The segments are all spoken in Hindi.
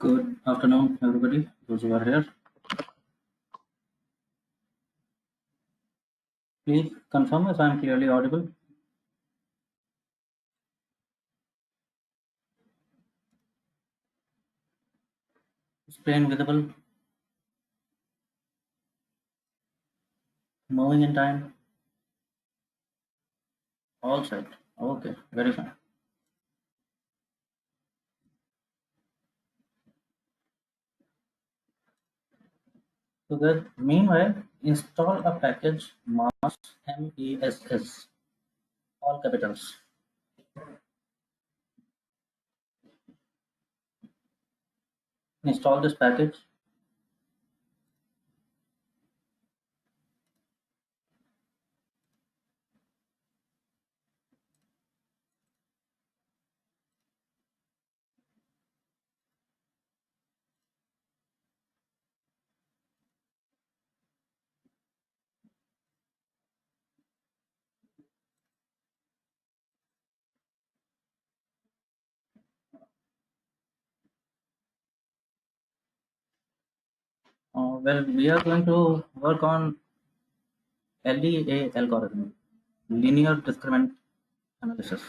Good afternoon, everybody, those who are here. Please confirm if I am clearly audible. Screen visible. Moving in time. All set. Okay, very fine. So that meanwhile, install a package MESS, MESS, all capitals. Install this package. Well, we are going to work on LDA algorithm, linear discriminant analysis.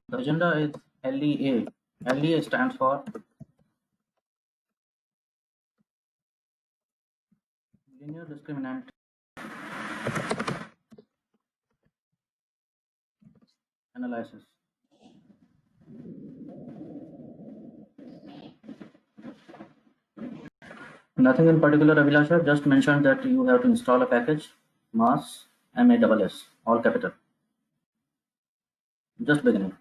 The agenda is LDA. LDA stands for linear discriminant analysis. Nothing in particular, Abhilasha. Just mentioned that you have to install a package, MAS, MASS, all capital. Just beginning.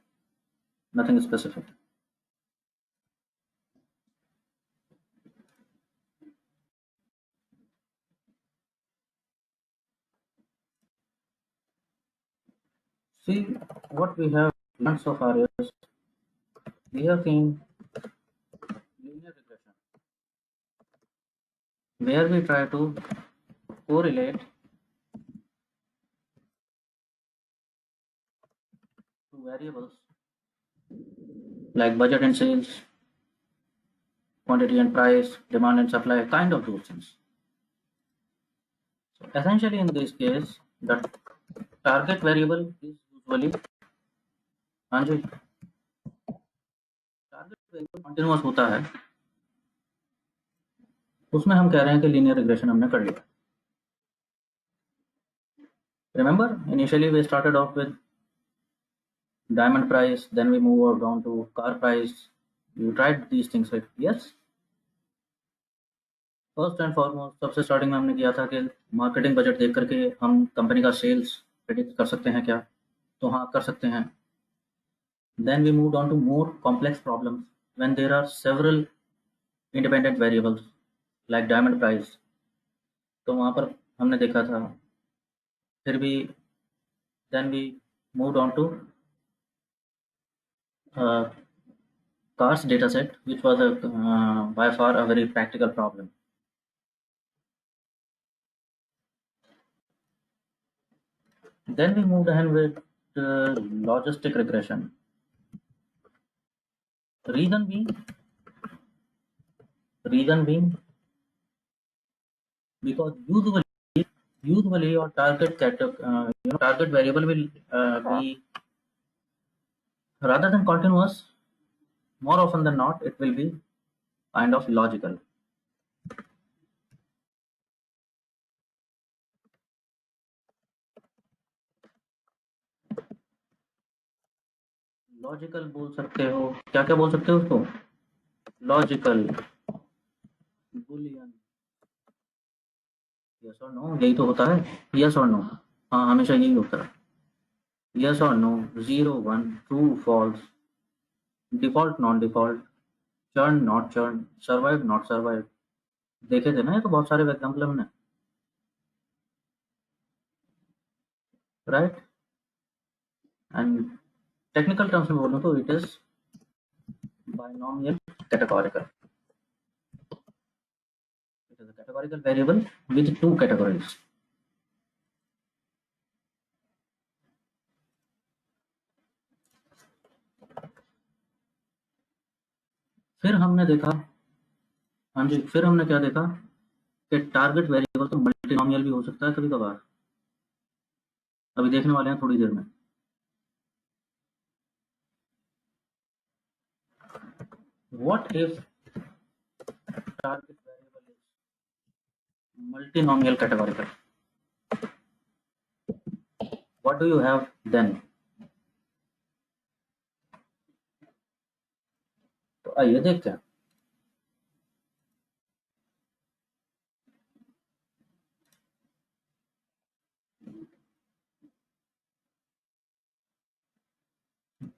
Nothing specific. See, what we have learned so far is we have seen linear regression, where we try to correlate two variables like budget and sales, quantity and price, demand and supply, kind of those things. So essentially, in this case, the target variable is usually, हाँ जी, टारगेट वेरिएबल कंटिन्यूअस होता है, उसमें हम कह रहे हैं कि लीनियर रिग्रेशन हमने कर लिया. Remember, initially we started off with diamond price, then we moved down to car price. You tried these things, right? Yes. First and foremost सबसे स्टार्टिंग में हमने किया था कि मार्केटिंग बजट देख करके हम कंपनी का सेल्स प्रेडिक्ट कर सकते हैं क्या? तो हाँ, कर सकते हैं. Then we move on to more complex problems when there are several independent variables like diamond price. तो वहाँ पर हमने देखा था. फिर भी then we move on to cars data set, which was by far a very practical problem. Then we moved ahead with logistic regression. Reason being, because usually your target variable will be, rather than continuous, more often than not it will be kind of logical. Logical बोल सकते हो, क्या क्या बोल सकते हो उसको? लॉजिकल, बुलियन, यस और नो, यही तो होता है, यस और नो। हाँ, हमेशा यही होता है, यस और no, 0 1, true false, default non default, churn not churn, survive not survive. देखे थे ना ये तो बहुत सारे एग्जाम्पल हमने, राइट। एंड टेक्निकल टर्म्स में बोलूँ तो it is binomial categorical, it is a categorical variable with two categories. फिर हमने देखा, हाँ जी, फिर हमने क्या देखा कि टारगेट वेरिएबल तो मल्टीनोमियल भी हो सकता है कभी कभार, अभी देखने वाले हैं थोड़ी देर में। What if target variable is multinomial categorical, what do you have then? तो आइए देखते हैं।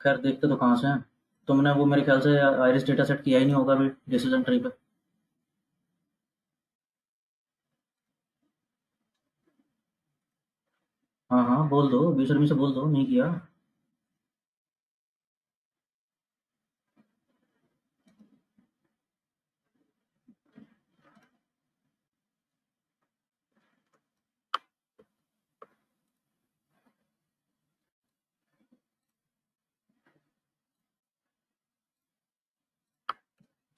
खैर देखते तो कहाँ से हैं, तुमने वो मेरे ख्याल से आइरिस डेटा सेट किया ही नहीं होगा अभी डिसीजन ट्री पे। हाँ हाँ, बोल दो, बेशर्मी से बोल दो, नहीं किया।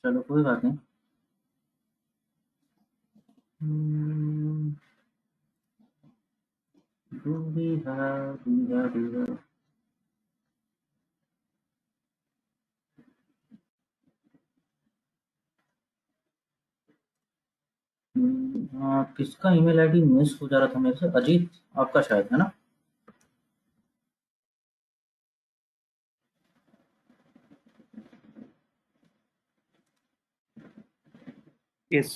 चलो कोई बात नहीं। Do we have, do we have, do we have? हाँ, किसका ईमेल आईडी मिस हो जा रहा था मेरे से, अजीत आपका शायद, है ना? Yes.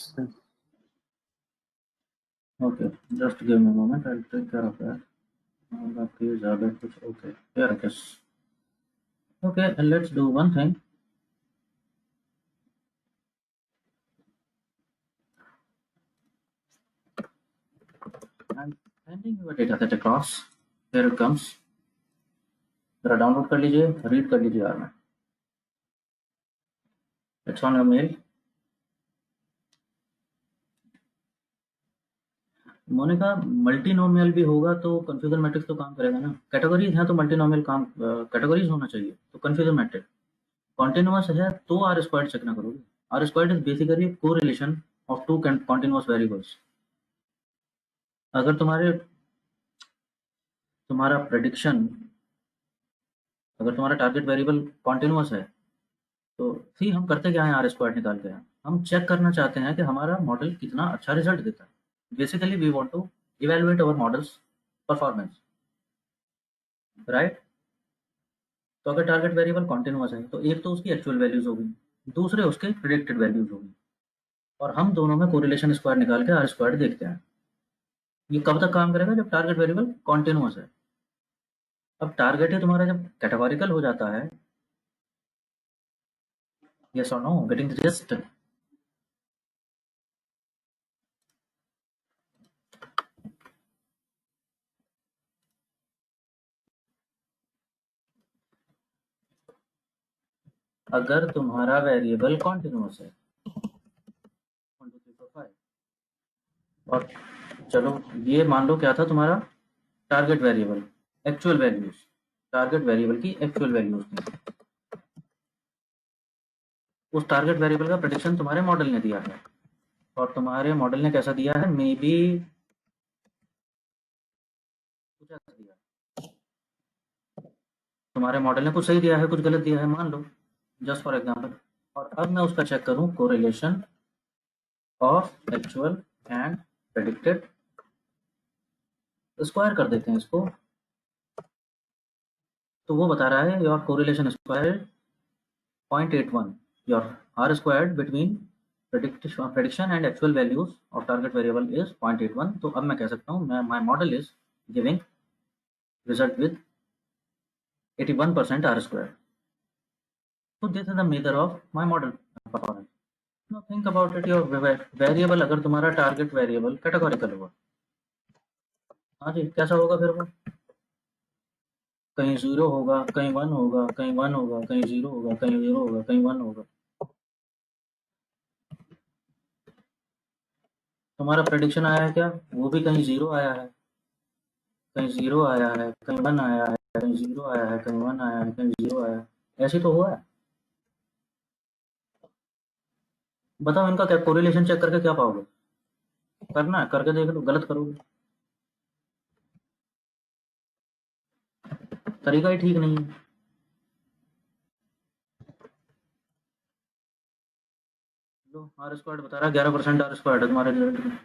Okay, just give me a moment, I will take care of that. बाकी ज़्यादा कुछ, okay here it is. Okay, let's do one thing. I am sending your data set across, here it comes. जरा डाउनलोड कर लीजिए, रीड कर लीजिए यार में, it's on your mail. Monica, multinomial भी होगा तो कंफ्यूजन मैट्रिक्स तो काम करेगा ना, कैटेगरीज हैं तो मल्टीनोमियल काम, कैटेगरीज होना चाहिए तो कंफ्यूजन मैट्रिक्स। कॉन्टिन्यूअस है तो आर स्क्वायर्ड चेक ना करोगे, R squared is basically correlation of two continuous variables. अगर तुम्हारा प्रेडिक्शन, अगर तुम्हारा टारगेट वेरिएबल कॉन्टिन्यूअस है, तो सी हम करते क्या है, आर स्क्वायर्ड निकाल के हम चेक करना चाहते हैं कि हमारा मॉडल कितना अच्छा रिजल्ट देता है। Basically we want to evaluate our model's performance, right. तो अगर टारगेट वेरिएबल कॉन्टिन्यूअस है तो एक तो उसकी एक्चुअल वैल्यूज होगी, दूसरे उसके प्रिडिक्टेड वैल्यूज होगी, और हम दोनों में कोरिलेशन स्क्वायर निकाल के आर स्क्वायर्ड देखते हैं। ये कब तक काम करेगा? जब टारगेट वेरिएबल कॉन्टिन्यूअस है। अब टारगेट ही तुम्हारा जब कैटेगोरिकल हो जाता है, यस और नो, गेटिंग द जिस्ट। अगर तुम्हारा वेरिएबल कॉन्टिन्यूअस है 1 2 3 4 5, और चलो ये मान लो क्या था तुम्हारा target variable, actual values, target variable की एक्चुअल वैल्यूज थी, उस टारगेट वेरिएबल का प्रेडिक्शन तुम्हारे मॉडल ने दिया है, और तुम्हारे मॉडल ने कैसा दिया है, मे बी कुछ ऐसा दिया है, तुम्हारे मॉडल ने कुछ सही दिया है कुछ गलत दिया है, मान लो, जस्ट फॉर एग्जांपल। और अब मैं उसका चेक करूं, correlation of actual and predicted, square कर देते हैं इसको, तो वो बता रहा है your correlation square 0.81, your R squared between prediction and actual values of target variable is 0.81. तो अब मैं कह सकता हूँ my model is giving result with 81% R square. So this is the measure of my model performance. Now think about it, your variable अगर तुम्हारा टारगेट वेरिएबल कैटेगोरिकल होगा, हाँ जी, कैसा होगा फिर वो? कहीं 0 होगा, कहीं 1 होगा, कहीं 1 होगा, कहीं 0 होगा, कहीं 0 होगा, कहीं 1 होगा. तुम्हारा प्रेडिक्शन आया है क्या? वो भी कहीं 0 आया है, कहीं 0 आया है, कहीं 1 आया है, कहीं 0 आया है, कहीं 1 आया है, कहीं 0 आया है. ऐसे तो हुआ है. बताओ इनका क्या कोरिलेशन चेक करके क्या पाओगे? करना है, करके देख लो, गलत करोगे. तरीका ही ठीक नहीं है. लो आर स्क्वाड बता रहा है 11% आर स्क्वाड है तुम्हारे रिजल्ट में.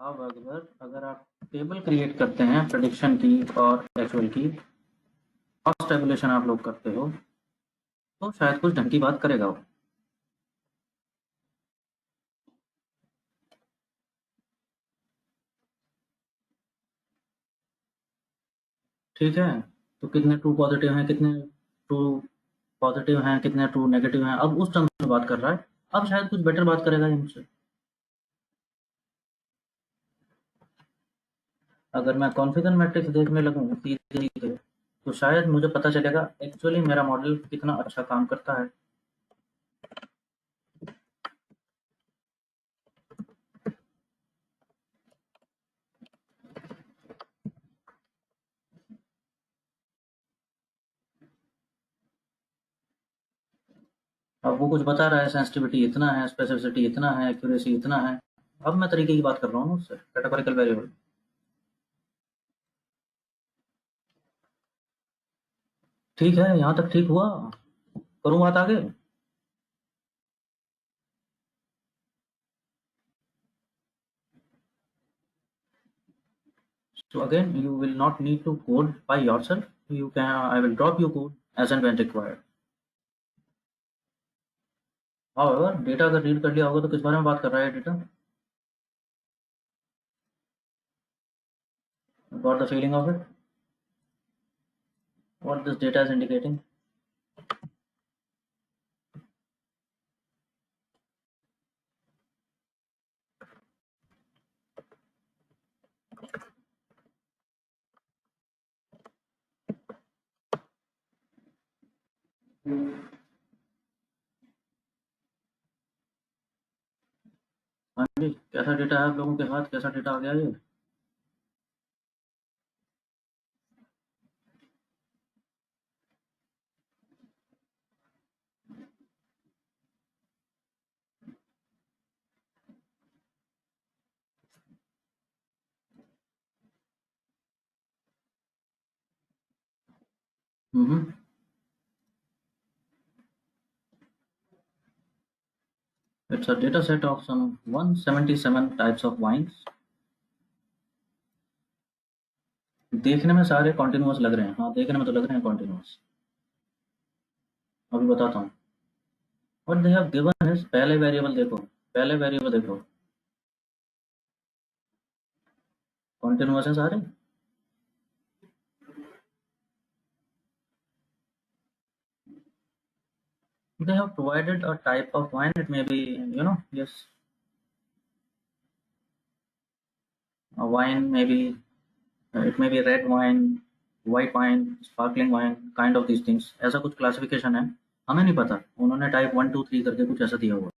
अब अगर आप टेबल क्रिएट करते हैं प्रेडिक्शन की और एक्चुअल की, कॉस्ट टेबुलेशन आप लोग करते हो, तो शायद कुछ ढंग की बात करेगा वो. ठीक है, तो कितने ट्रू पॉजिटिव हैं, कितने ट्रू पॉजिटिव हैं, कितने ट्रू नेगेटिव हैं, अब उस टर्म में बात कर रहा है. अब शायद कुछ बेटर बात करेगा इनसे. अगर मैं कॉन्फिडेंस मैट्रिक्स देखने लगूँ सीधे सीधे, तो शायद मुझे पता चलेगा एक्चुअली मेरा मॉडल कितना अच्छा काम करता है. अब वो कुछ बता रहा है, सेंसिटिविटी इतना है, स्पेसिफिसिटी इतना है, एक्यूरेसी इतना है. अब मैं तरीके की बात कर रहा हूँ उससे, कैटेगोरिकल वेरिएबल. ठीक है, यहाँ तक ठीक हुआ. करूँ बात आगे? So again, you will not need to code by yourself. I will drop you code as and when required. However, data अगर रीड कर लिया होगा तो किस बारे में बात कर रहा है data? Got the feeling of it? What this data is indicating? हाँ जी, कैसा डेटा है आप लोगों के हाथ, कैसा डेटा आ गया ये? हम्म. It's a data set of some 177 types of wines. देखने में सारे कॉन्टिन्यूअस लग रहे हैं, हाँ देखने में तो लग रहे हैं कॉन्टिन्यूअस. अभी बताता हूँ. What they have given is, पहले वेरिएबल देखो, पहले वेरिएबल देखो, कॉन्टिन्यूअस है सारे. They have provided a type of wine. It may be, yes, a wine maybe, it may be red wine, white wine, sparkling wine, kind of these things. ऐसा कुछ क्लासिफिकेशन है, हमें नहीं पता. उन्होंने टाइप 1 2 3 करके कुछ ऐसा दिया हुआ,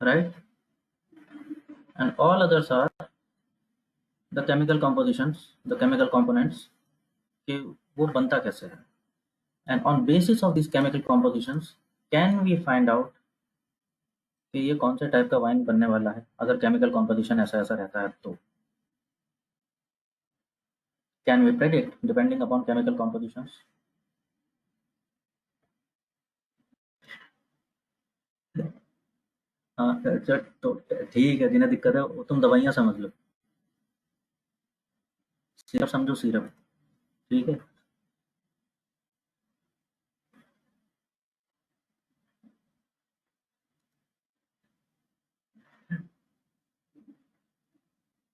right. And all others are the chemical compositions, the chemical components, कि वो बनता कैसे है. And on basis of this chemical compositions can we find out कि ये कौन से टाइप का वाइन बनने वाला है, अगर केमिकल कॉम्पोजिशन ऐसा ऐसा रहता है तो. Can we predict depending upon chemical compositions. हाँ, अच्छा तो ठीक है, जिन्हें दिक्कत है वो तुम दवाइयाँ समझ लो, सिरप समझो सिरप, ठीक है?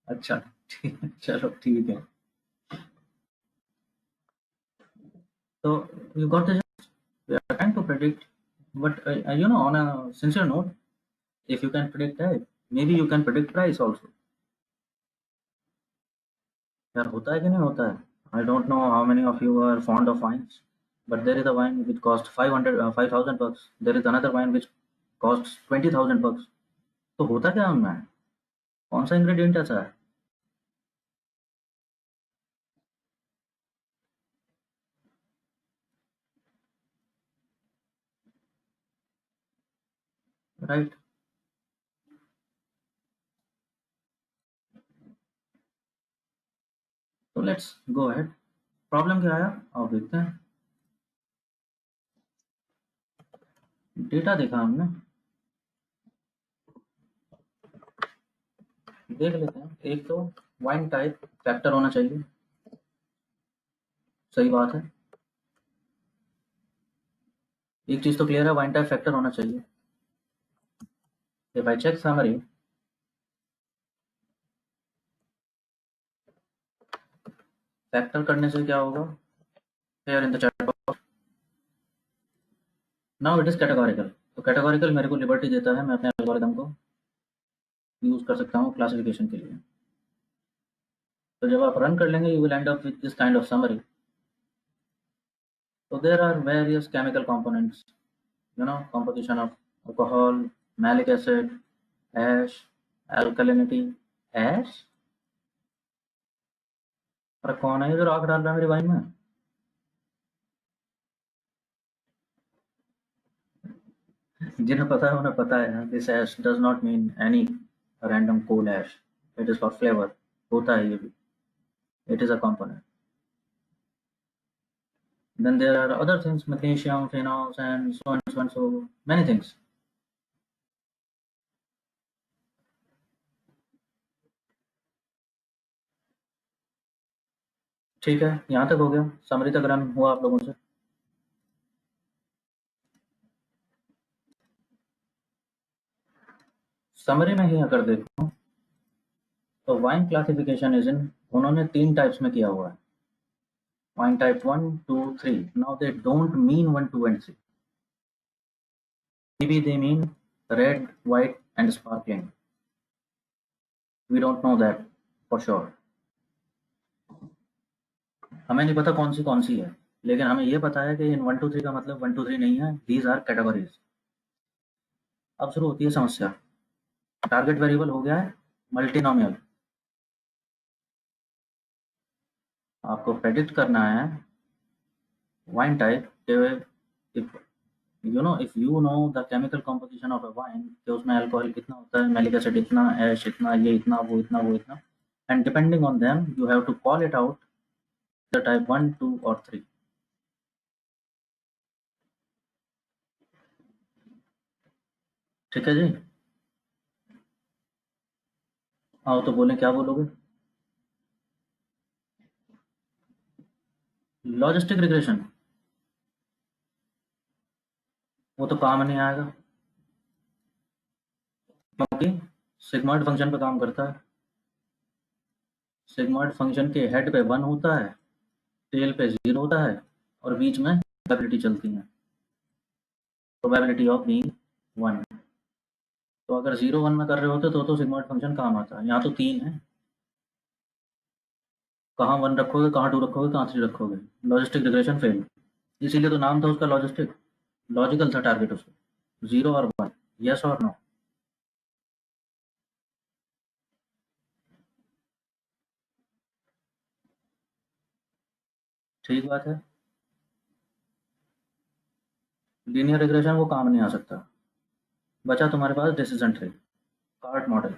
अच्छा, ठीक है, चलो ठीक है। तो you got the gist? We are trying to predict, but on a sincere note, if you can predict that, maybe you can predict price also. यार होता है कि नहीं होता है? I don't know how many of you are fond of wines, but there is a wine which costs 5,000 bucks. There is another wine which costs 20,000 bucks. तो होता क्या उनमें है? कौन सा इंग्रेडिएंट ऐसा है? राइट? तो लेट्स गो अहेड। प्रॉब्लम क्या आया? आओ देखते हैं। डेटा देखा हमने, देख लेते हैं। एक तो वाइन टाइप फैक्टर होना चाहिए, सही बात है। एक चीज़ तो क्लियर है, वाइन टाइप फैक्टर होना चाहिए। If I check summary, factor करने से क्या होगा? Here in the chat box, now it is categorical. तो कैटेगोरिकल मेरे को लिबर्टी देता है, मैं अपने एल्गोरिदम को यूज़ कर सकता हूँ क्लासिफिकेशन के लिए। तो जब आप रन कर लेंगे, you will and up with this kind of summary. So there are various chemical components, composition of alcohol, malic acid, ash, alkalinity, ash। अरे कौन है ये जो राख डाल रहा है मेरी वाइन में? जिन्हें पता है उन्हें पता है, this ash does not mean any random coal ash, it is for flavor। होता है ये भी, it is a component। Then there are other things, magnesium, phenols, and so on, so on, so many things। ठीक है, यहाँ तक हो गया, समरी तक रन हुआ आप लोगों से। समरी में ही अगर देखो तो वाइन क्लासिफिकेशन इज इन, उन्होंने 3 टाइप्स में किया हुआ है। Wine type 1, 2, 3। Now they don't mean 1, 2 and 3। Maybe they mean red, white and sparkling। We don't know that for sure। हमें नहीं पता कौन सी है, लेकिन हमें ये पता है कि इन 1, 2, 3 का मतलब 1, 2, 3 नहीं है, दीज आर कैटेगरीज। अब शुरू होती है समस्या। टारगेट वेरिएबल हो गया है मल्टीनोमियल। आपको प्रेडिक्ट करना है वाइन टाइप के, if you know the chemical composition of a wine, कि उसमें अल्कोहल कितना होता है, मैलिक एसिड इतना, ऐश इतना, ये इतना, वो इतना, वो इतना, and depending on them you have to call it out the type 1, 2 और 3। ठीक है जी? आओ तो बोलें, क्या बोलोगे? लॉजिस्टिक रिग्रेशन, वो तो काम नहीं आएगा, क्योंकि सिग्मॉइड फंक्शन पे काम करता है। सिग्मॉइड फंक्शन के हेड पे 1 होता है, टेल पे 0 होता है, और बीच में प्रोबेबिलिटी चलती है, प्रोबेबिलिटी ऑफ बीइंग 1। तो अगर 0, 1 में कर रहे होते तो सिग्मॉइड फंक्शन काम आता है। यहाँ तो 3 है, कहाँ 1 रखोगे, कहाँ 2 रखोगे, कहाँ 3 रखोगे? Logistic regression fail. इसीलिए तो नाम था उसका लॉजिस्टिक। लॉजिकल था टारगेट उसका, 0 और 1, यस और नो। ठीक बात है। लीनियर रिग्रेशन वो काम नहीं आ सकता। बचा तुम्हारे पास डिसीजन ट्री, कार्ट मॉडल।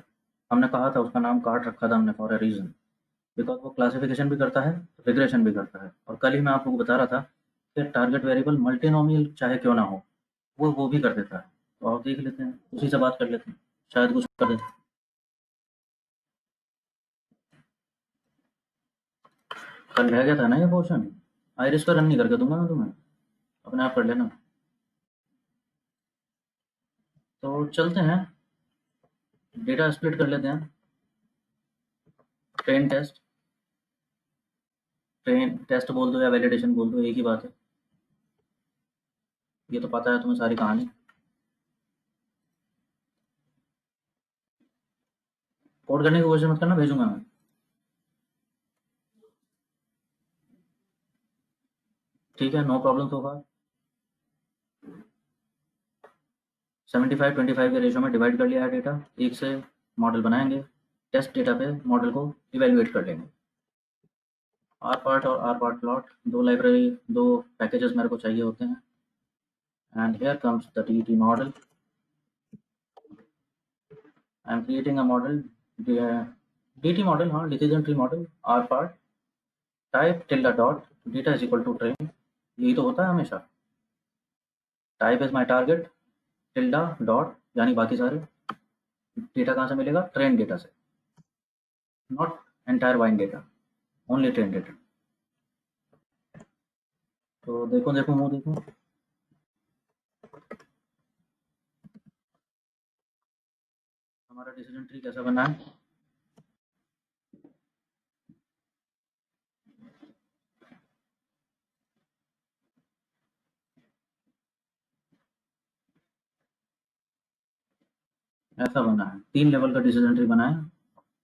हमने कहा था उसका नाम कार्ट रखा था हमने फॉर अ रीजन, बिकॉज वो क्लासिफिकेशन भी करता है, रिग्रेशन भी करता है। और कल ही मैं आपको बता रहा था कि टारगेट वेरिएबल मल्टीनोमियल चाहे क्यों ना हो, वो भी कर देता है। तो और देख लेते हैं, उसी से बात कर लेते हैं, शायद कुछ कर दें। कल रह गया था ना ये पोर्शन, आइरिस पे रन नहीं करके दूंगा मैं तुम्हें, अपने आप कर लेना। तो चलते हैं, डेटा स्प्लिट कर लेते हैं। ट्रेन टेस्ट, ट्रेन टेस्ट बोल दो या वैलिडेशन बोल दो, एक ही बात है। ये तो पता है तुम्हें सारी कहानी। कोड करने की कोशिश मत करना, भेजूंगा मैं। ठीक है, नो प्रॉब्लम सो फार। 75-25 के रेशो में डिवाइड कर लिया है डेटा, एक से मॉडल बनाएंगे, टेस्ट डेटा पे मॉडल को इवेलुएट कर लेंगे। आर पार्ट और आर पार्ट प्लॉट, दो लाइब्रेरी, दो पैकेजेस मेरे को चाहिए होते हैं। And here comes the DT model. I am creating a model, DT model, हाँ, decision tree model, R part, type tilde dot, data is equal to train, यही तो होता है हमेशा। Type is my target, tilde dot, यानी बाकी सारे डेटा कहाँ से मिलेगा, ट्रेन डेटा से, not entire wine data, only train data. तो देखो देखो मुँह देखो, हमारा डिसीजन ट्री कैसा बना है। ऐसा बना है, 3 लेवल का डिसीजन ट्री बना है।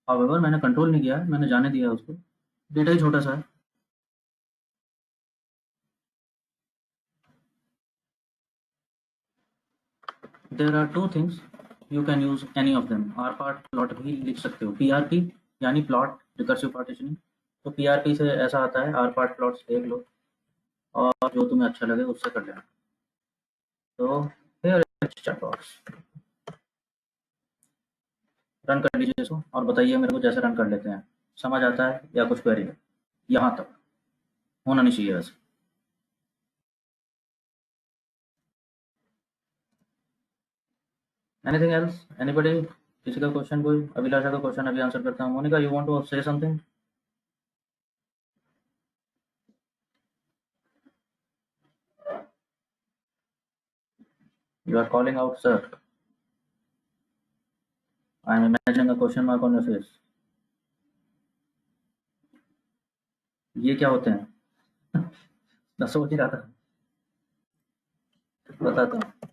हाउएवर मैंने कंट्रोल नहीं किया है, मैंने जाने दिया है उसको, डेटा ही छोटा सा है। There are two things, you can use any of them. R part plot भी लिख सकते हो, PRP यानी प्लॉट रिकर्सिव पार्टीशनिंग। तो PRP से ऐसा आता है, आर पार्ट प्लॉट्स देख लो और जो तुम्हें अच्छा लगे उससे कर लेना। तो here is chat box, run कर लीजिए इसको और बताइए मेरे को जैसे रन कर लेते हैं, समझ आता है या कुछ क्वेरी है। यहाँ तक होना नहीं चाहिए वैसे। एनीथिंग एल्स, एनीबॉडी, किसी का क्वेश्चन, कोई अभिलाषा का क्वेश्चन अभी आंसर करता हूँ। Monica, you want to say something? You are calling out, sir. I am imagining a question mark on your face. ये क्या होते हैं? मैं सोच ही रहा था, बताता हूँ।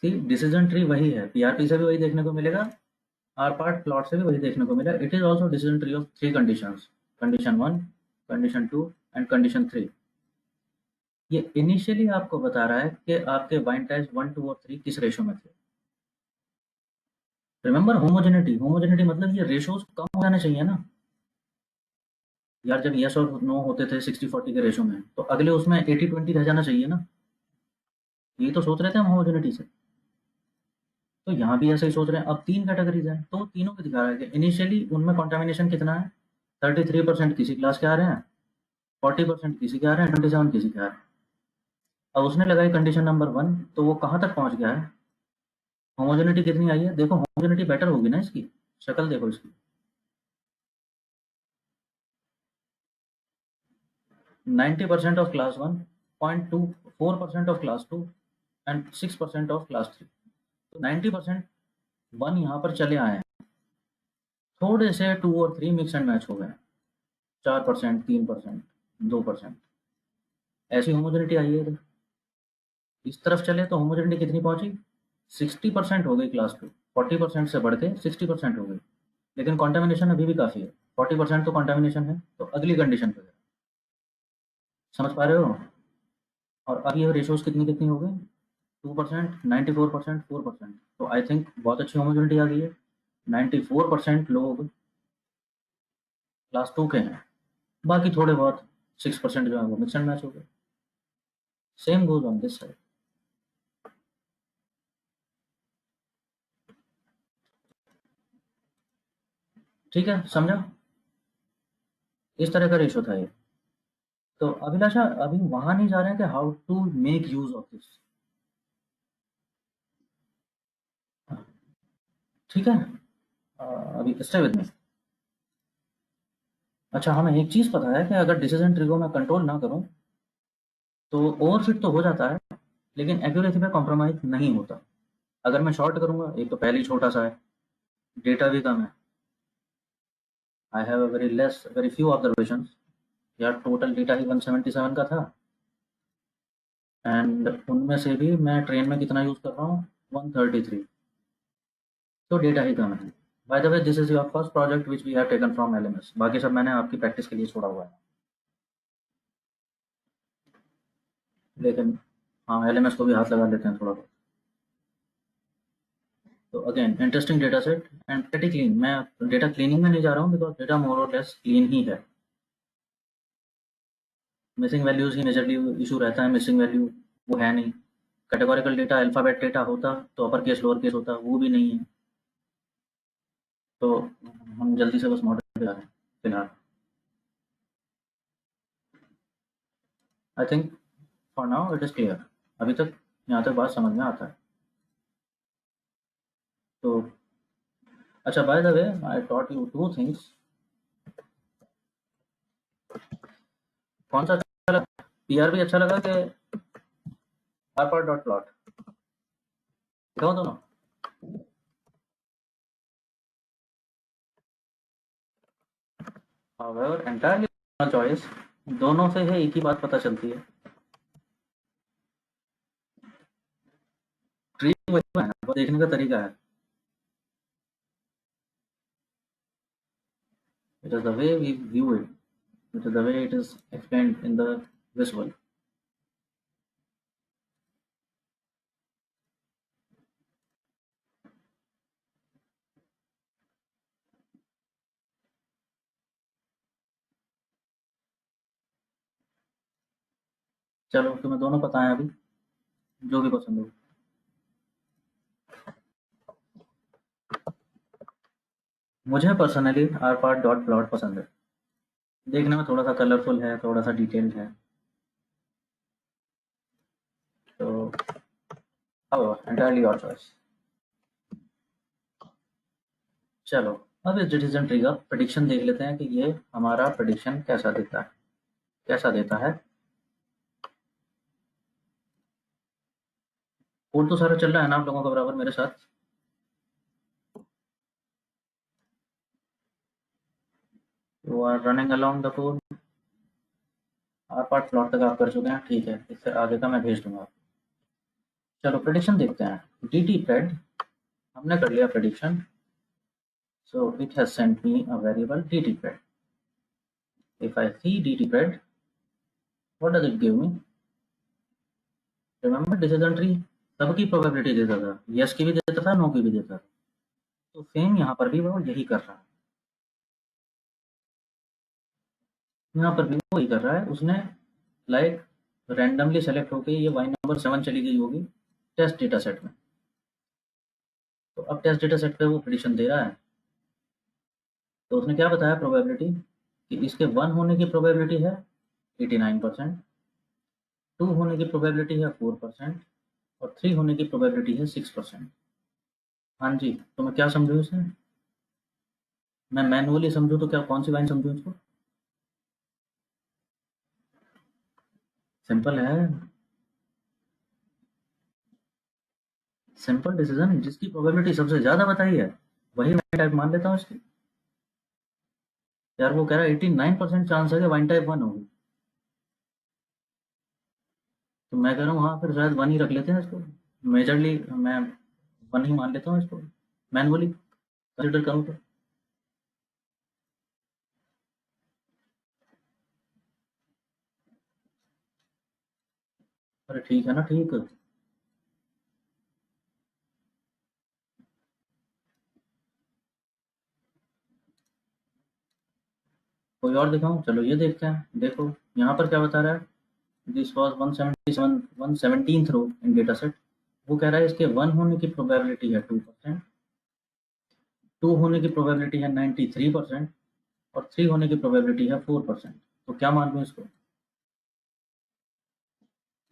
सी, डिसीजन ट्री वही है, PRP से भी वही देखने को मिलेगा, आर पार्ट प्लॉट से भी वही देखने को मिलेगा। It is also decision tree of 3 conditions, condition 1, condition 2 and condition 3। ये इनिशियली आपको बता रहा है कि आपके वाइन टाइप्स 1, 2 और 3 किस रेशो में थे। रिमेंबर होमोजेनिटी, होमोजेनिटी मतलब ये रेशोज कम हो जाने चाहिए ना यार। जब यस और नो होते थे 60-40 के रेशो में, तो अगले उसमें 80-20 रह जाना चाहिए ना। यही तो सोच रहे थे हम होमोजेनिटी से। तो यहाँ भी ऐसे ही सोच रहे हैं। अब 3 कैटेगरीज हैं, तो तीनों में दिखा रहा है कि इनिशियली उनमें कंटामिनेशन कितना है, 33% किसी क्लास के आ रहे हैं, 40% किसी के आ रहे हैं, 27 किसी के आ रहे हैं। अब उसने लगाई कंडीशन नंबर 1, तो वो कहाँ तक पहुँच गया है, होमोजेनिटी कितनी आई है। देखो होमोजेनिटी बेटर होगी ना इसकी, शक्ल देखो इसकी, 90% of class 1, 0.24% of class 2 and 6% of class 3। तो 90% 1 यहाँ पर चले आए हैं, थोड़े से 2 और 3 मिक्स एंड मैच हो गए, 4%, 3%, 2%, ऐसी होमोजेनिटी आई है इधर। इस तरफ चले तो होमोजेनिटी कितनी पहुंची, 60% हो गई क्लास 2, 40% से बढ़ के 60% हो गई। लेकिन कॉन्टामिनेशन अभी भी काफ़ी है, 40% तो कॉन्टामिनेशन है। तो अगली कंडीशन पे गए। समझ पा रहे हो। और अब ये रेशोज कितनी कितनी हो गई, 2%, 94%, 4%। तो आई थिंक बहुत अच्छी होमोजेनिटी आ गई है। 94% लोग क्लास 2 के हैं, बाकी थोड़े बहुत 6% जो है वो मिक्स एंड मैच हो गए। Same goes on this side. ठीक है, समझा। इस तरह का रेशो था ये। तो अभिलाषा अभी वहाँ नहीं जा रहे हैं कि how to make use of this. ठीक है? अभी स्टे विद मी। अच्छा, हमें एक चीज़ पता है कि अगर डिसीजन ट्री को मैं कंट्रोल ना करूँ, तो ओवरफिट तो हो जाता है, लेकिन एक्यूरेसी पे कॉम्प्रोमाइज़ नहीं होता। अगर मैं शॉर्ट करूँगा, एक तो पहले ही छोटा-सा है, डेटा भी कम है। I have a very few observations. यार टोटल डेटा ही 177 का था, एंड उनमें से भी मैं ट्रेन में कितना यूज़ कर रहा हूँ, 133। तो डेटा ही कम है। By the way, this is your first project which we have taken from LMS. बाकी सब मैंने आपकी प्रैक्टिस के लिए छोड़ा हुआ है। लेकिन हाँ, एलएमएस को भी हाथ लगा लेते हैं थोड़ा बहुत। तो again interesting data set and pretty clean. मैं डेटा क्लीनिंग में नहीं जा रहा हूँ, बिकॉज डेटा मोर और लेस क्लीन ही है। मिसिंग वैल्यूज़ ही मेजरली इशू रहता है। मिसिंग वैल्यू वो है नहीं। कैटेगोरिकल डेटा अल्फ़ाबेट डेटा होता तो अपर केस लोअर केस होता, वो भी नहीं है। तो हम जल्दी से बस मॉडल पे आ रहे हैं फिलहाल। I think for now it is clear. अभी तक यहाँ तक बात समझ में आता है। तो अच्छा, bye the way, I taught you two things. कौन सा अच्छा लगा, पीआर भी अच्छा लगा कि आर पार डॉट प्लॉट? दिखाओ दोनों। हाउएवर एंटायरली चॉइस, दोनों से है एक ही बात पता चलती है। ट्री वही है, वो देखने का तरीका है। It is the way we view it, it is the way it is explained in the visual. चलो, तुम्हें दोनों पता है अभी, जो भी पसंद हो। मुझे personally R part dot plot पसंद है। देखने में थोड़ा सा कलरफुल है, थोड़ा सा डिटेल्ड है। तो हाउएवर एंटायरली योर चॉइस। चलो, अब इस डिसीजन ट्री का प्रेडिक्शन देख लेते हैं कि ये हमारा प्रेडिक्शन कैसा देता है। कैसा देता है। कोड तो सारा चल रहा है ना आप लोगों का बराबर मेरे साथ? You are running along the code. R part plot तक आप कर चुके हैं, ठीक है, इससे आगे का मैं भेज दूंगा। चलो प्रेडिक्शन देखते हैं। डी टी प्रेड, हमने कर लिया prediction. So it has sent me a variable D T pred. If I see D T pred, what does it give me? Remember decision tree सबकी प्रोबेबिलिटी देता था, यस की भी देता था, नो की भी देता था। तो सेम यहाँ पर भी वो यही कर रहा है। यहाँ पर भी वो वही कर रहा है। उसने लाइक रैंडमली सेलेक्ट होके ये वाई नंबर 7 चली गई होगी टेस्ट डेटा सेट में। तो अब टेस्ट डेटा सेट पे वो प्रेडिक्शन दे रहा है। तो उसने क्या बताया प्रोबेबिलिटी, कि इसके 1 होने की प्रोबेबिलिटी है 89%, 2 होने की प्रोबेबिलिटी है 4%, और 3 होने की प्रोबेबिलिटी है 6%। हाँ जी, तो मैं क्या समझूँ इसे? मैं मैनुअली समझूँ तो क्या, कौन सी लाइन समझूँ इसको? सिंपल है। सिंपल डिसीजन, जिसकी प्रोबेबिलिटी सबसे ज़्यादा बताई है वही मैं टाइप मान लेता हूँ इसकी। यार वो कह रहा है 89% चांस है कि वाइन टाइप 1 होगी, तो मैं कह रहा हूँ हाँ, फिर शायद 1 ही रख लेते हैं इसको। मेजरली मैं 1 ही मान लेता हूँ इसको, मैनुअली कंसिडर करूँ तो। अरे ठीक है ना, ठीक। कोई और दिखाऊँ? चलो ये देखते हैं। देखो यहाँ पर क्या बता रहा है, this was 177 117th row in data set. वो कह रहा है इसके 1 होने की प्रोबेबिलिटी है 2%, 2 होने की प्रोबेबिलिटी है 93%, और 3 होने की प्रोबेबिलिटी है 4%। तो क्या मान लूँ इसको?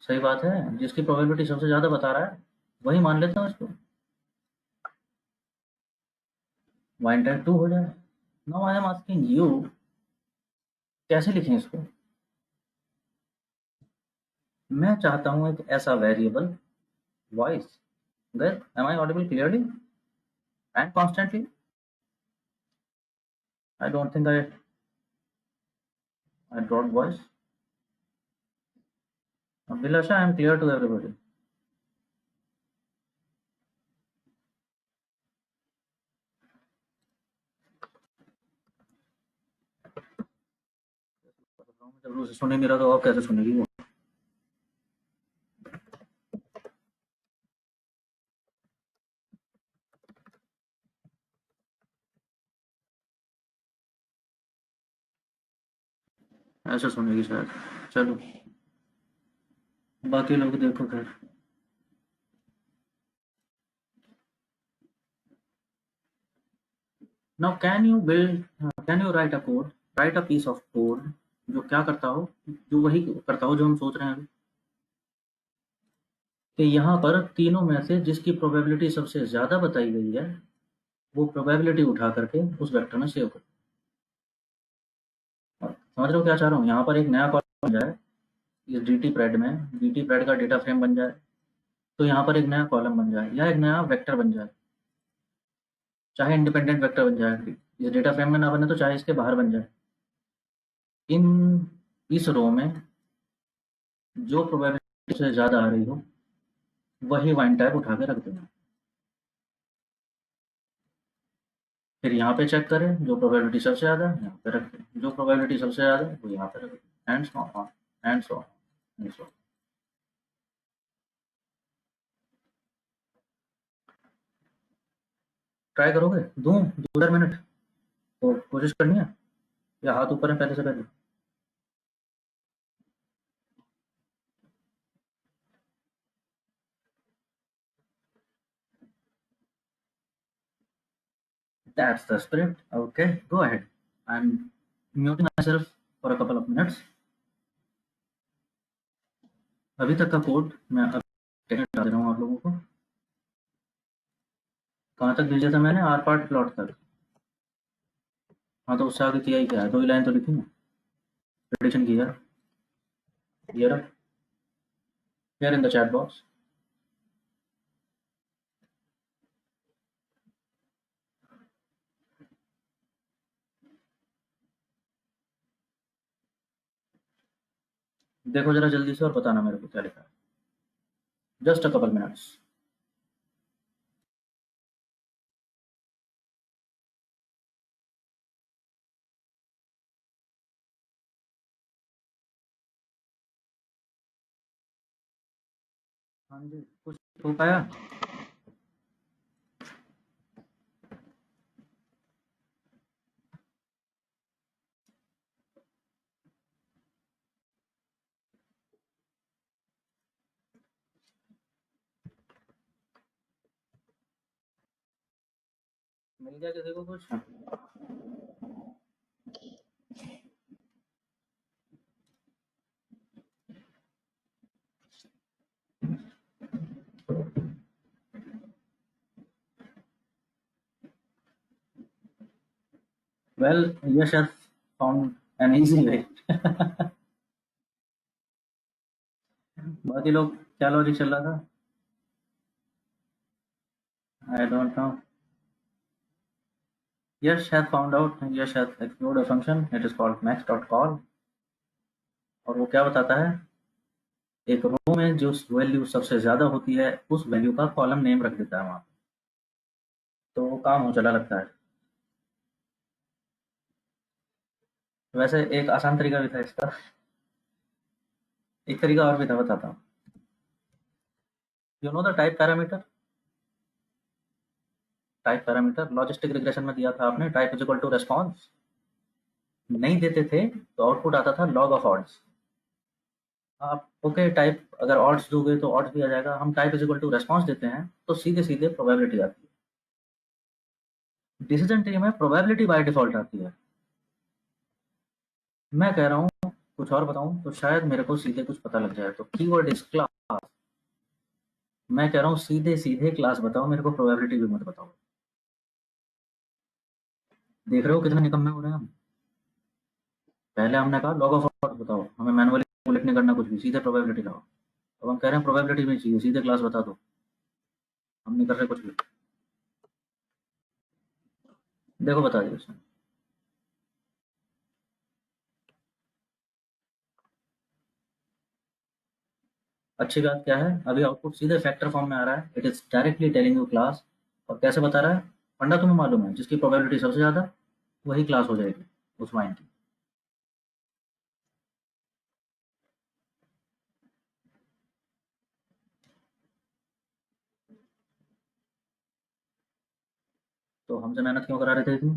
सही बात है, जिसकी प्रोबेबिलिटी सबसे ज़्यादा बता रहा है वही मान लेता हूँ इसको। y टाइप 2 हो जाए। Now I am asking you, कैसे लिखें इसको? मैं चाहता हूँ एक ऐसा variable voice. Guys, am I audible clearly and constantly? I don't think I dropped voice. Abhilasha, I am clear to everybody. जब उसे सुन ही नहीं रहा तो आप कैसे सुनेगी वो? ऐसे सुनेगी शायद। चलो, बाकी लोग देखो खैर। Now can you write a code, write a piece of code जो क्या करता हो, जो वही करता हो जो हम सोच रहे हैं अभी, कि यहाँ पर तीनों में से जिसकी प्रोबेबिलिटी सबसे ज़्यादा बताई गई है वो प्रोबेबिलिटी उठा करके उस वेक्टर में सेव कर। समझ रहे हो क्या चाह रहा हूँ? यहाँ पर एक नया कॉलम बन जाए इस डी टी प्रेड में, डी टी प्रेड का डेटा फ्रेम बन जाए, तो यहाँ पर एक नया कॉलम बन जाए या एक नया वेक्टर बन जाए, चाहे इंडिपेंडेंट वेक्टर बन जाए, इस डेटा फ्रेम में ना बने तो चाहे इसके बाहर बन जाए। इन इस रो में जो प्रोबेबिलिटी से ज़्यादा आ रही हो वही वाइन टाइप उठा के रख देना। फिर यहाँ पे चेक करें, जो प्रोबेबिलिटी सबसे ज़्यादा है यहाँ पे रख दें, जो प्रोबेबिलिटी सबसे ज़्यादा है वो यहाँ पे रख दें, and so on and so on and so on. Try करोगे? दूँ 2 मिनट तो कोशिश करनी है, या हाथ ऊपर है पहले से पहले? That's the spirit. Okay, go ahead. I'm muting myself for a couple of minutes. अभी तक का कोड मैं अभी डाल रहा हूँ आप लोगों को। कहाँ तक भेजा था मैंने? आर पार्ट प्लॉट तक। हाँ, तो उससे आगे किया ही क्या है? 2 ही लाइन तो लिखी है, प्रेडिक्शन की है। ये रहा, here in the chat box. देखो जरा जल्दी से और बताना मेरे को क्या लिखा है। Just a couple minutes. हाँ जी, कुछ हो पाया? मिल गया किसी को कुछ? Well, Yash has found an easy way. बाकी लोग क्या लॉजिक चल रहा था? I don't know. Yash has found out, Yash has explored a function, it is called max.call, और वो क्या बताता है, एक रो में जो वैल्यू सबसे ज़्यादा होती है उस वैल्यू का कॉलम नेम रख देता है वहाँ, तो वो काम हो चला लगता है। वैसे एक आसान तरीका भी था इसका, एक तरीका और भी था, बताता हूँ। You know the type parameter logistic regression में दिया था आपने, type is equal to response. नहीं देते थे तो आउटपुट आता था लॉग ऑफ ऑड्स। आप ओके टाइप अगर ऑड्स दोगे तो ऑड्स भी आ जाएगा, हम type is equal to response देते हैं तो सीधे सीधे प्रोबेबिलिटी आती है। डिसीजन ट्री में प्रोबेबिलिटी बाय डिफॉल्ट आती है। मैं कह रहा हूँ कुछ और बताऊं तो शायद मेरे को सीधे कुछ पता लग जाए। तो कीवर्ड इज क्लास। मैं कह रहा हूँ सीधे सीधे क्लास बताओ, मेरे को प्रोबेबिलिटी भी मत बताओ। देख रहे हो कितने निकम्मे हो रहे हैं हम। पहले हमने कहा लॉग ऑफ आउट बताओ, हमें मैनुअली कैलकुलेट नहीं करना कुछ भी, सीधे प्रोबेबिलिटी लगाओ। अब हम कह रहे हैं प्रोबेबिलिटी नहीं चाहिए, सीधे क्लास बता दो। हम नहीं कर रहे कुछ भी। देखो बता दिया उसने। अच्छी बात क्या है, अभी आउटपुट सीधे फैक्टर फॉर्म में आ रहा है। It is directly telling you class. और कैसे बता रहा है? फंडा तुम्हें मालूम है, जिसकी प्रोबेबिलिटी सबसे ज़्यादा वही क्लास हो जाएगी उस माइन की। तो हमसे मेहनत क्यों करा रहे थे इतनी?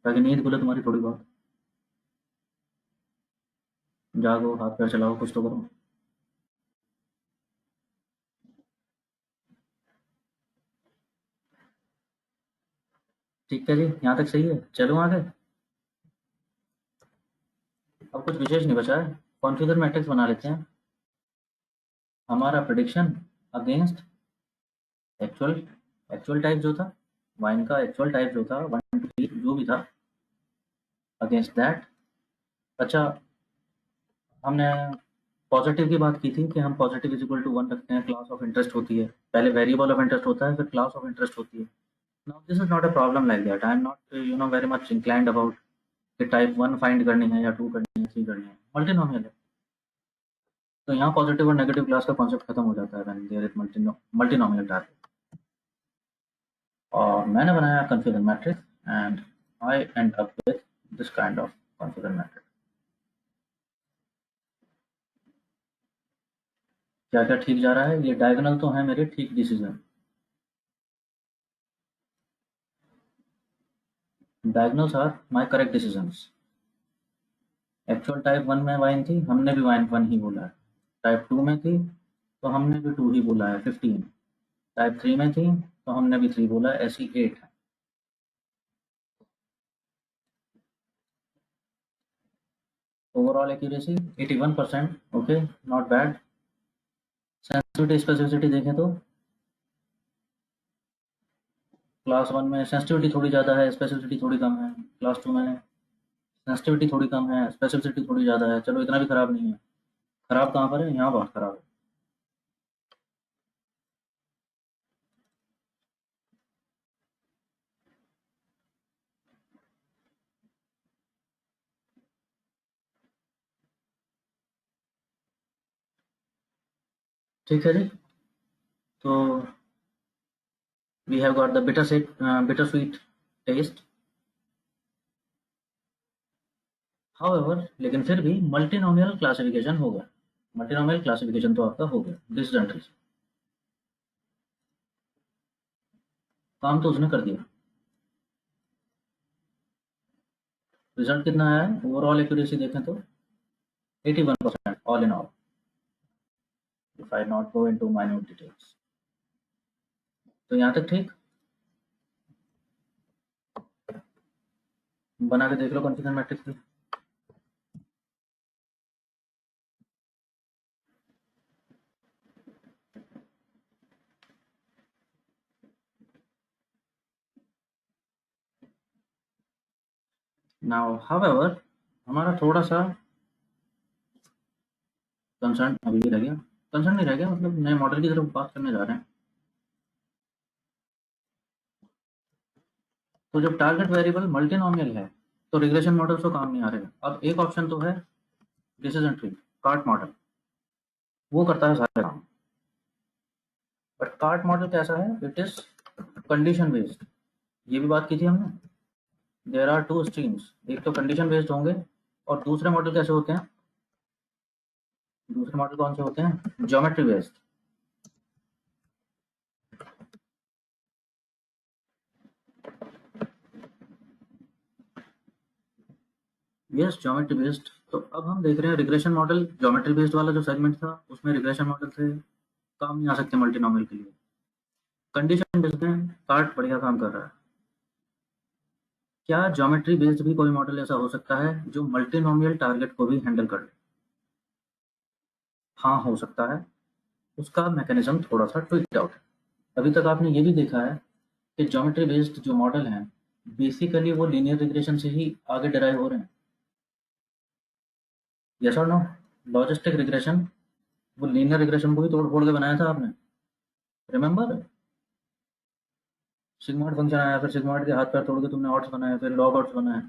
ताकि नींद खुले तुम्हारी थोड़ी बहुत। जागो, हाथ पैर चलाओ, कुछ तो करो। ठीक है जी, यहाँ तक सही है। चलो आगे। अब कुछ विशेष नहीं बचा है, कॉन्फ़िगर मैट्रिक्स बना लेते हैं। हमारा prediction against actual, actual type जो था, वाइन का एक्चुअल टाइप जो था 1 to 3 जो भी था, अगेंस्ट दैट। अच्छा, हमने पॉजिटिव की बात की थी कि हम पॉजिटिव इज इक्वल टू 1 रखते हैं, क्लास ऑफ इंटरेस्ट होती है। पहले वेरिएबल ऑफ इंटरेस्ट होता है, फिर क्लास ऑफ इंटरेस्ट होती है। Now this is not a problem like that. I am not very much inclined about कि टाइप 1 फाइंड करनी है या 2 करनी है, 3 करनी है। मल्टीनोमियल है, तो यहाँ पॉजिटिव और नेगेटिव क्लास का कॉन्सेप्ट खत्म हो जाता है when there is multinomial target. और मैंने बनाया configure matrix and I end up with this kind of configure matrix. क्या क्या ठीक जा रहा है? ये डायगोनल तो है मेरे ठीक decision. Diagonals are my correct decisions. Actual type 1 में वाइन थी, हमने भी वाइन 1 ही बोला है। टाइप 2 में थी तो हमने भी 2 ही बोला है, 15। टाइप 3 में थी तो हमने भी 3 बोला है, ऐसी 8 है। Overall accuracy 81%। Okay, not bad. Sensitivity specificity देखें तो क्लास 1 में सेंसिटिविटी थोड़ी ज़्यादा है, स्पेसिफिसिटी थोड़ी कम है। क्लास 2 में सेंसिटिविटी थोड़ी कम है, स्पेसिफिसिटी थोड़ी ज़्यादा है। चलो इतना भी खराब नहीं है। खराब कहाँ पर है? यहाँ बहुत खराब है। ठीक है जी। तो we have got the bitter sweet taste. However, लेकिन फिर भी मल्टीनोमियल क्लासिफिकेशन हो गया। मल्टीनोमियल क्लासिफिकेशन तो आपका हो गया डिसीजन ट्री से। काम तो उसने कर दिया। रिजल्ट कितना आया है? ओवरऑल एक्यूरेसी देखें तो 81% all in all, if I not go into minute details. तो यहाँ तक ठीक। बना के देख लो कॉन्फिगर मैट्रिक्स भी। नाउ हाउएवर, हमारा थोड़ा सा कंसर्न अभी भी रह गया। कंसर्न नहीं रह गया, मतलब नए मॉडल की तरफ बात करने जा रहे हैं। तो जब टारगेट वेरिएबल मल्टीनोमियल है तो रिग्रेशन मॉडल तो काम नहीं आ रहा। अब एक ऑप्शन तो है डिसीजन ट्री, कार्ट मॉडल। वो करता है सारे काम। बट कार्ट मॉडल कैसा है? It is condition based. ये भी बात की थी हमने। देयर आर टू स्ट्रीम्स, एक तो कंडीशन बेस्ड होंगे और दूसरे मॉडल कैसे होते हैं? दूसरे मॉडल कौन से होते हैं? Geometry based. Yes, geometry based. तो अब हम देख रहे हैं रिग्रेशन मॉडल, ज्योमेट्री बेस्ड वाला जो सेगमेंट था उसमें रिग्रेशन मॉडल से काम नहीं आ सकते मल्टीनोमियल के लिए। कंडीशन बेस्ड में कार्ट बढ़िया काम कर रहा है। क्या ज्योमेट्री बेस्ड भी कोई मॉडल ऐसा हो सकता है जो मल्टीनोमियल टारगेट को भी हैंडल कर ले? हाँ, हो सकता है। उसका मैकेनिज्म थोड़ा सा ट्विक्ड आउट है। अभी तक आपने ये भी देखा है कि ज्योमेट्री बेस्ड जो मॉडल हैं, बेसिकली वो लीनियर रिग्रेशन से ही आगे डिराइव हो रहे हैं। यस और नो? लॉजिस्टिक रिग्रेशन, वो लीनियर रिग्रेशन को भी तोड़ फोड़ के बनाया था आपने, रिमेंबर? सिग्मॉइड फंक्शन आया, फिर सिग्मॉइड के हाथ पैर तोड़ के तुमने ऑड्स बनाया, फिर लॉग ऑड्स बनाया।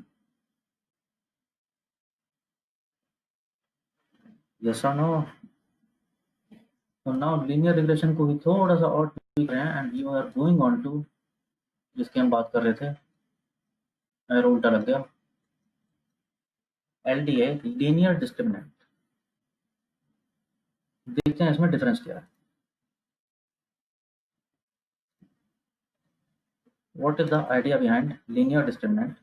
यस और नो? तो नाउ लीनियर रिग्रेशन को भी थोड़ा सा और ट्विक रहे हैं, and you are going on to जिसकी हम बात कर रहे थे, एरो उल्टा लग गया, एलडीए, लीनियर डिस्क्रिमिनेंट। देखते हैं इसमें डिफरेंस क्या है। What is the idea behind linear discriminant?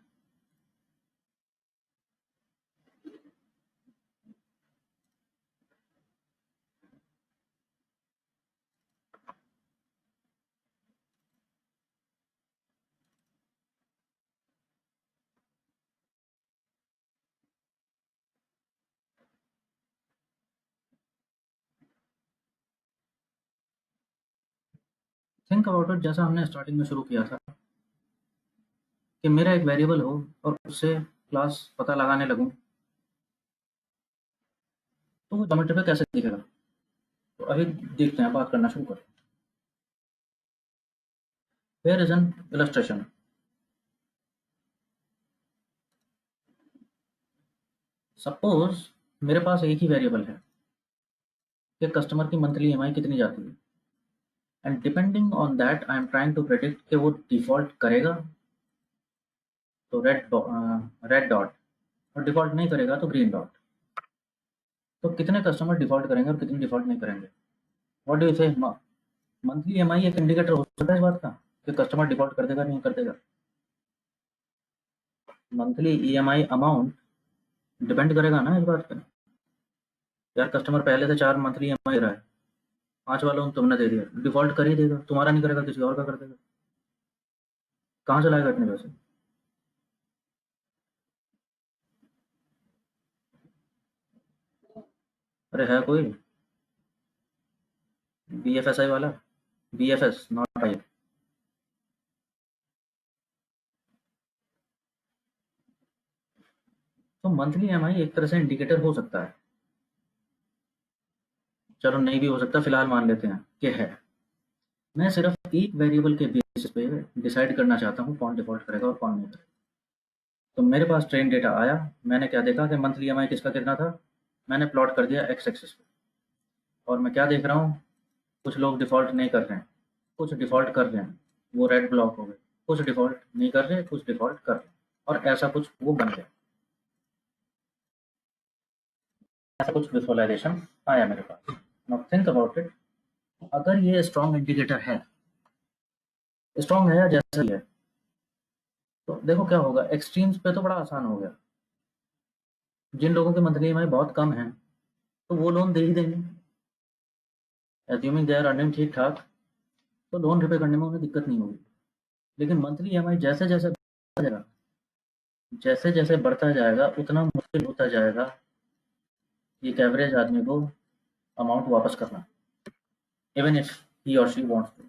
Think about it, जैसा हमने स्टार्टिंग में शुरू किया था कि मेरा एक वेरिएबल हो और उससे क्लास पता लगाने लगूं, तो वो ज्योमेट्री पे कैसे दिखेगा। तो अभी देखते हैं, बात करना शुरू करें। Here is an illustration. Suppose मेरे पास एक ही वेरिएबल है कि कस्टमर की मंथली ईएमआई कितनी जाती है, and depending on that I am trying to predict कि वो डिफ़ॉल्ट करेगा तो रेड डॉट, और डिफ़ॉल्ट नहीं करेगा तो ग्रीन डॉट। तो कितने कस्टमर डिफ़ॉल्ट करेंगे और कितने डिफ़ॉल्ट नहीं करेंगे? व्हाट डू यू से? मंथली ईएमआई एक इंडिकेटर हो सकता है इस बात का कि कस्टमर डिफ़ॉल्ट कर देगा नहीं कर देगा। मंथली ईएमआई अमाउंट डिपेंड करेगा ना इस बात पे। यार कस्टमर पहले से 4 मंथली ईएमआई दे रहा है, 5 वालों तुमने दे दिया, डिफ़ॉल्ट कर ही देगा, तुम्हारा नहीं करेगा किसी और का कर देगा। कहाँ से लाएगा इतने पैसे? अरे है कोई बीएफएसआई वाला? BFS not I. तो मंथली ईएमआई एक तरह से इंडिकेटर हो सकता है। चलो नहीं भी हो सकता, फिलहाल मान लेते हैं कि है। मैं सिर्फ एक वेरिएबल के बेसिस पे डिसाइड करना चाहता हूँ कौन डिफ़ॉल्ट करेगा और कौन नहीं करेगा। तो मेरे पास ट्रेन डेटा आया, मैंने क्या देखा कि मंथली ईएमआई किसका कितना था, मैंने प्लॉट कर दिया एक्स एक्सिस पे। और मैं क्या देख रहा हूँ, कुछ लोग डिफ़ॉल्ट नहीं कर रहे हैं, कुछ डिफ़ॉल्ट कर रहे हैं, वो रेड ब्लॉक हो गए। कुछ डिफ़ॉल्ट नहीं कर रहे, कुछ डिफ़ॉल्ट कर रहे हैं, और ऐसा कुछ वो बन गया। ऐसा कुछ विजुअलाइजेशन आया मेरे पास। नाउ थिंक अबाउट इट, अगर ये स्ट्रॉन्ग इंडिकेटर है, स्ट्रॉन्ग है या जैसा ही है, तो देखो क्या होगा, एक्सट्रीम्स पे तो बड़ा आसान हो गया। जिन लोगों की मंथली ईएमआई बहुत कम है, तो वो लोन दे ही देंगे, एज्यूमिंग दे आर अर्निंग ठीक ठाक, तो लोन रिपे करने में उन्हें दिक्कत नहीं होगी। लेकिन मंथली ईएमआई जैसे जैसे बढ़ता जाएगा, जैसे जैसे बढ़ता जाएगा उतना मुश्किल होता जाएगा एक एवरेज आदमी को अमाउंट वापस करना, इवन इफ ही और शी वांट्स टू।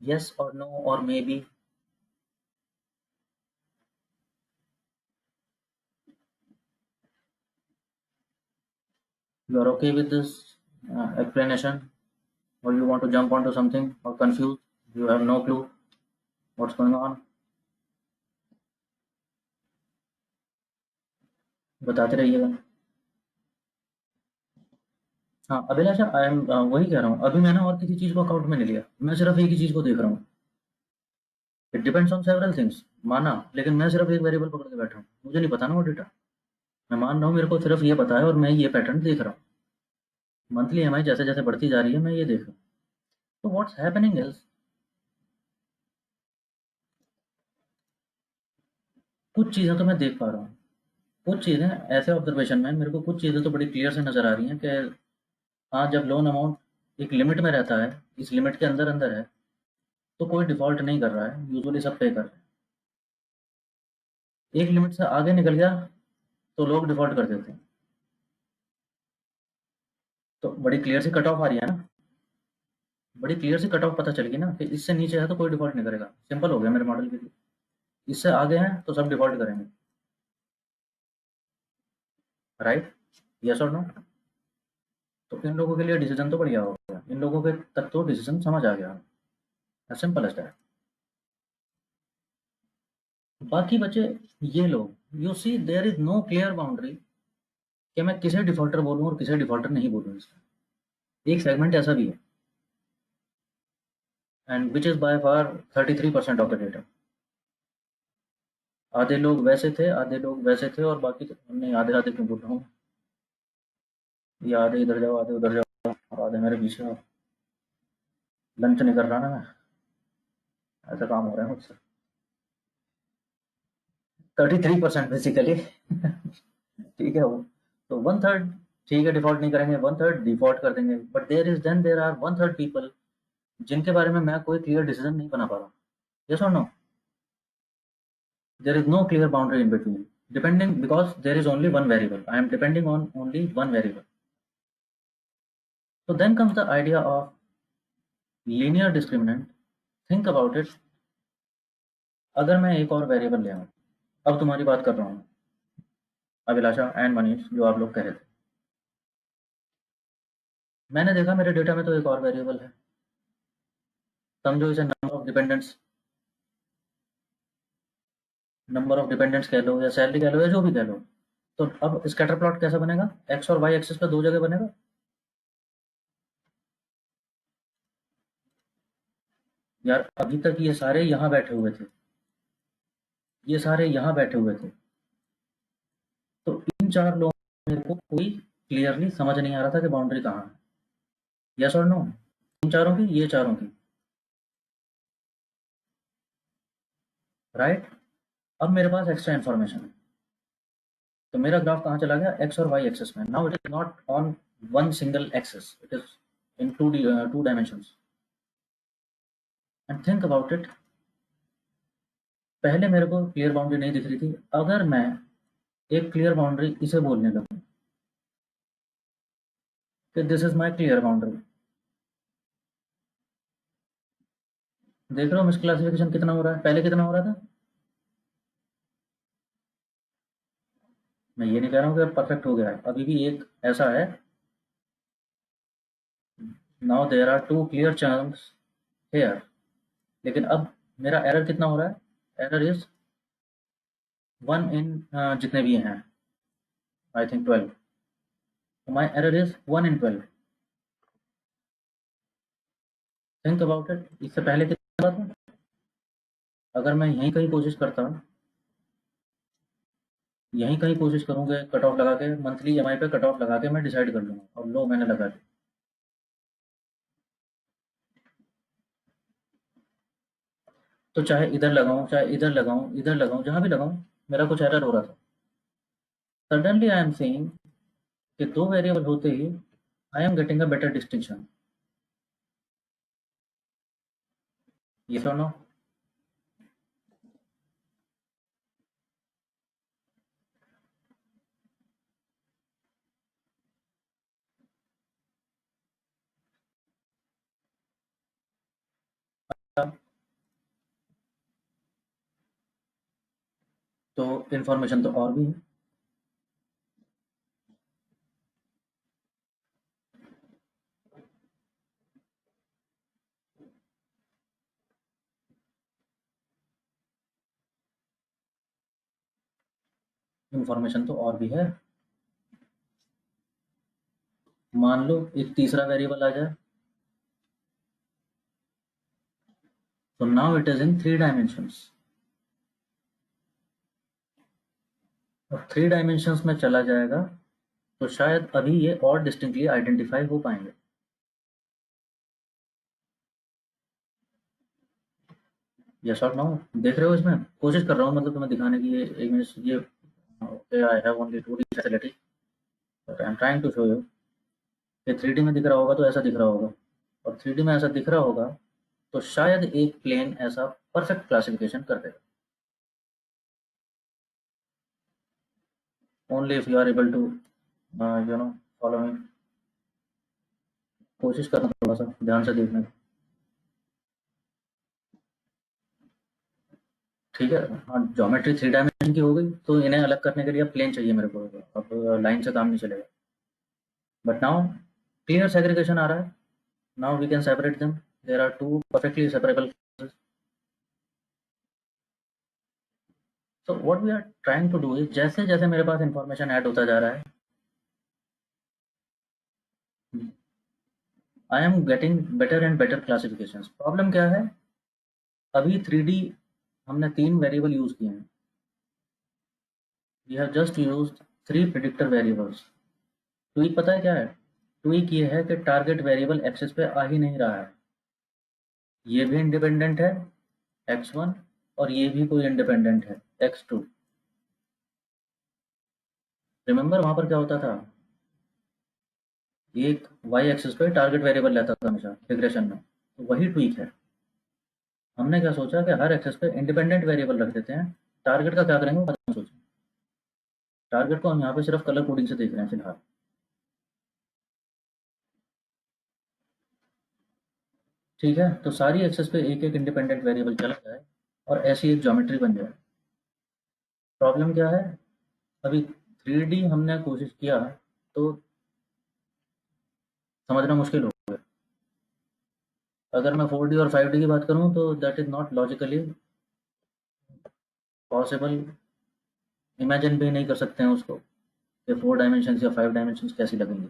यस और नो और may be? You are okay with this explanation, or you want to jump onto something or confused? You have no clue what's going on? बताते रहिएगा। हाँ अभिलाषा, आई एम वही कह रहा हूँ, अभी मैंने और किसी चीज़ को अकाउंट में नहीं लिया, मैं सिर्फ एक ही चीज़ को देख रहा हूँ। It depends on several things, माना, लेकिन मैं सिर्फ एक वेरिएबल पकड़ के बैठा हूँ, मुझे नहीं पता ना वो डेटा। मैं मान रहा हूँ मेरे को सिर्फ ये पता है और मैं ये पैटर्न देख रहा हूँ। मंथली ईएमआई जैसे जैसे बढ़ती जा रही है मैं ये देख रहा हूँ। तो व्हाट्स हैपनिंग इज, कुछ चीज़ें तो मैं देख पा रहा हूँ, कुछ चीज़ें ऐसे ऑब्जर्वेशन में मेरे को कुछ चीज़ें तो बड़ी क्लियर से नज़र आ रही हैं कि हाँ, जब लोन अमाउंट एक लिमिट में रहता है, इस लिमिट के अंदर अंदर है, तो कोई डिफ़ॉल्ट नहीं कर रहा है, यूजुअली सब पे कर रहे हैं। एक लिमिट से आगे निकल गया तो लोग डिफ़ॉल्ट कर देते हैं। तो बड़ी क्लियर सी कट ऑफ आ रही है ना, बड़ी क्लियर सी कट ऑफ पता चल गई ना कि इससे नीचे है तो कोई डिफ़ॉल्ट नहीं करेगा। सिंपल हो गया मेरे मॉडल के लिए। इससे आगे हैं तो सब डिफ़ॉल्ट करेंगे, राइट? यस और नो? तो इन लोगों के लिए डिसीजन तो बढ़िया हो गया, इन लोगों के तक तो डिसीजन समझ आ गया। As simple as that. बाकी बचे ये लोग, you see there is no clear boundary कि मैं किसे डिफॉल्टर बोलूं और किसे डिफॉल्टर नहीं बोलूं। इसका एक सेगमेंट ऐसा भी है, and which is by far 33% of the data. आधे लोग वैसे थे, आधे लोग वैसे थे, और बाकी नहीं, आधे आधे क्यों बोल रहा हूँ, ये आधे इधर जाओ आधे उधर जाओ और आधे मेरे पीछे आओ। लंच नहीं कर रहा ना मैं, ऐसा काम हो रहा है मुझसे। 33% बेसिकली। ठीक है वो, तो वन थर्ड ठीक है डिफॉल्ट नहीं करेंगे, वन थर्ड डिफॉल्ट कर देंगे। But there are one third people जिनके बारे में मैं कोई क्लियर डिसीजन नहीं बना पा रहा। यस और no? There is no clear boundary in between, depending because there is only one variable. I am depending on only one variable. So then comes the idea of linear discriminant. Think about it. अगर मैं एक और वेरिएबल ले आऊँ, अब तुम्हारी बात कर रहा हूँ अभिलाषा एंड मनीष, जो आप लोग कह रहे थे, मैंने देखा मेरे डेटा में तो एक और वेरिएबल है, समझो इसे नंबर ऑफ डिपेंडेंट्स कह लो या सैलरी कह लो या जो भी कह लो। तो अब स्कैटर प्लॉट कैसा बनेगा? एक्स और वाई एक्सिस पे दो जगह बनेगा। यार अभी तक ये सारे यहाँ बैठे हुए थे, ये सारे यहाँ बैठे हुए थे, तो इन चार लोगों मेरे को कोई क्लियरली समझ नहीं आ रहा था कि बाउंड्री कहाँ है। यस और नो? इन चारों की, ये चारों की, राइट? अब मेरे पास एक्स्ट्रा इन्फॉर्मेशन है, तो मेरा ग्राफ कहाँ चला गया? एक्स और वाई एक्सेस में। Now it is not on one single axis, it is in two dimensions. And think about it, पहले मेरे को क्लियर बाउंड्री नहीं दिख रही थी, अगर मैं एक क्लियर बाउंड्री इसे बोलने लगूँ कि this is my clear boundary, देख रहे हो मिस क्लासिफिकेशन कितना हो रहा है? पहले कितना हो रहा था? मैं ये नहीं कह रहा हूँ कि परफेक्ट हो गया है, अभी भी एक ऐसा है। Now there are two clear chunks here, लेकिन अब मेरा एरर कितना हो रहा है? एरर इज वन इन जितने भी हैं, I think 12। My error is one in 12। Think about it, इससे पहले कितना था? अगर मैं यहीं कहीं कोशिश करता, यहीं कहीं कोशिश करूँगा कट ऑफ लगा के, मंथली ईएमआई पे कट ऑफ लगा के मैं डिसाइड कर लूँगा, और लो मैंने लगा दी। तो चाहे इधर लगाऊँ, चाहे इधर लगाऊँ, इधर लगाऊँ, जहाँ भी लगाऊँ, मेरा कुछ एरर हो रहा था। सडनली आई एम सेइंग कि दो वेरिएबल होते ही I am getting a better distinction. ये तो नो? तो इन्फॉर्मेशन तो और भी है। इन्फॉर्मेशन तो और भी है। मान लो एक तीसरा वेरिएबल आ जाए, तो now it is in three dimensions, और थ्री डायमेंशंस में चला जाएगा तो शायद अभी ये और डिस्टिंक्टली आइडेंटिफाई हो पाएंगे। यस और नो? देख रहे हो? इसमें कोशिश कर रहा हूँ मतलब तुम्हें दिखाने की, ये इमेज, ये I have only 2D facility, but I am trying to show you कि 3D में दिख रहा होगा तो ऐसा दिख रहा होगा, और 3D में ऐसा दिख रहा होगा तो शायद एक प्लेन ऐसा परफेक्ट क्लासिफिकेशन कर देगा। Only if you are able to follow me. कोशिश करना थोड़ा सा ध्यान से देखने की। ठीक है, हाँ, ज्योमेट्री 3 डायमेंशन की हो गई, तो इन्हें अलग करने के लिए अब प्लेन चाहिए मेरे को। अब लाइन से काम नहीं चलेगा। बट नाउ क्लियर सेग्रीगेशन आ रहा है। Now we can separate them. There are two perfectly separable. So what we are trying to do is, जैसे जैसे मेरे पास इंफॉर्मेशन ऐड होता जा रहा है, आई am getting better and better classifications. Problem क्या है, अभी 3D हमने 3 वेरिएबल यूज किए हैं। We have just used 3 predictor variables. Tweak पता है क्या है? ट्वीक ये है कि टारगेट वेरिएबल एक्सेस पे आ ही नहीं रहा है। ये भी इंडिपेंडेंट है x1, और ये भी कोई इंडिपेंडेंट है x2। रिमेंबर वहां पर क्या होता था, एक y एक्सिस पे टारगेट वेरिएबल रहता था हमेशा रिग्रेशन में, तो वही ट्वीक है। हमने क्या सोचा कि हर एक्सेस पे इंडिपेंडेंट वेरिएबल रख देते हैं। टारगेट का क्या करेंगे वो बाद में सोचें। टारगेट को हम यहाँ पे सिर्फ कलर कोडिंग से देख रहे हैं फिलहाल। ठीक है, तो सारी एक्सेस पे एक एक इंडिपेंडेंट वेरिएबल चला जाए और ऐसी एक ज्योमेट्री बन जाए। प्रॉब्लम क्या है, अभी 3D हमने कोशिश किया तो समझना मुश्किल हो गया। अगर मैं 4D और 5D की बात करूँ तो that is not logically possible. Imagine भी नहीं कर सकते हैं उसको कि 4 डायमेंशंस या 5 डायमेंशंस कैसी लगेंगी।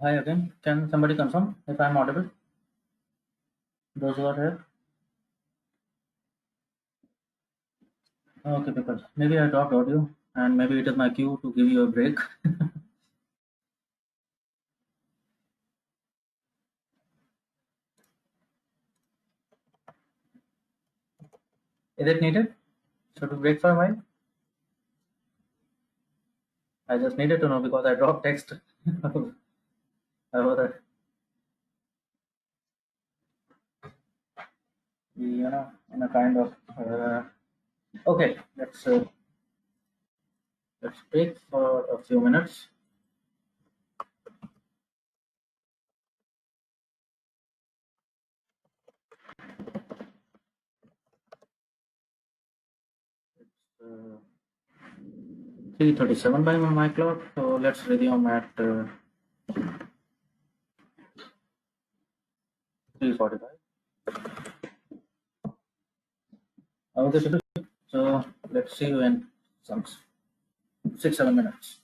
Hi again. Can somebody confirm if I'm audible? Those who are here? Okay, people. Maybe I dropped audio and maybe it is my cue to give you a break. Is it needed? Should we break for a while? I just needed to know because I dropped text. About that. In a kind of. Okay, let's break for a few minutes. It's 3:37 by my clock, so let's resume at 3:45. Okay, so let's see you in some 6-7 minutes.